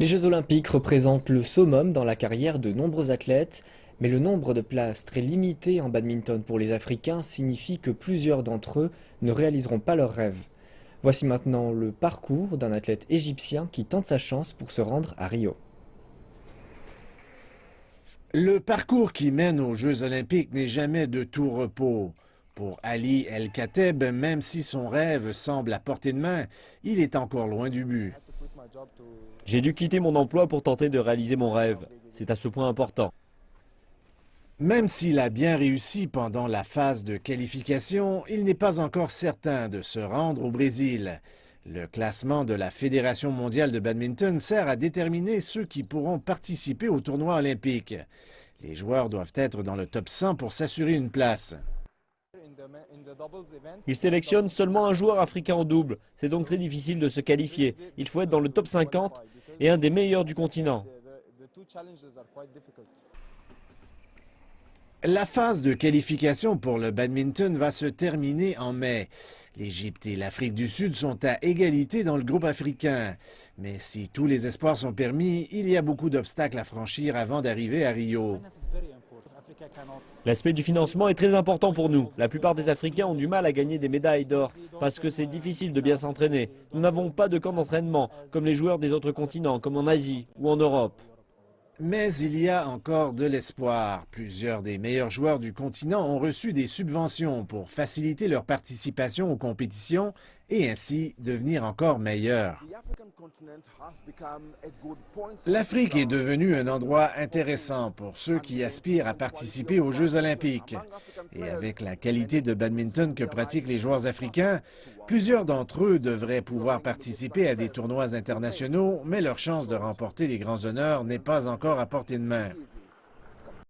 Les Jeux Olympiques représentent le summum dans la carrière de nombreux athlètes, mais le nombre de places très limité en badminton pour les Africains signifie que plusieurs d'entre eux ne réaliseront pas leurs rêves. Voici maintenant le parcours d'un athlète égyptien qui tente sa chance pour se rendre à Rio. Le parcours qui mène aux Jeux olympiques n'est jamais de tout repos. Pour Ali El-Khateb, même si son rêve semble à portée de main, il est encore loin du but. J'ai dû quitter mon emploi pour tenter de réaliser mon rêve. C'est à ce point important. Même s'il a bien réussi pendant la phase de qualification, il n'est pas encore certain de se rendre au Brésil. Le classement de la Fédération mondiale de badminton sert à déterminer ceux qui pourront participer au tournoi olympique. Les joueurs doivent être dans le top 100 pour s'assurer une place. Il sélectionne seulement un joueur africain en double. C'est donc très difficile de se qualifier. Il faut être dans le top 50 et un des meilleurs du continent. La phase de qualification pour le badminton va se terminer en mai. L'Égypte et l'Afrique du Sud sont à égalité dans le groupe africain. Mais si tous les espoirs sont permis, il y a beaucoup d'obstacles à franchir avant d'arriver à Rio. L'aspect du financement est très important pour nous. La plupart des Africains ont du mal à gagner des médailles d'or parce que c'est difficile de bien s'entraîner. Nous n'avons pas de camp d'entraînement comme les joueurs des autres continents, comme en Asie ou en Europe. Mais il y a encore de l'espoir. Plusieurs des meilleurs joueurs du continent ont reçu des subventions pour faciliter leur participation aux compétitions et ainsi devenir encore meilleurs. L'Afrique est devenue un endroit intéressant pour ceux qui aspirent à participer aux Jeux olympiques. Et avec la qualité de badminton que pratiquent les joueurs africains, plusieurs d'entre eux devraient pouvoir participer à des tournois internationaux, mais leur chance de remporter les grands honneurs n'est pas encore à portée de main.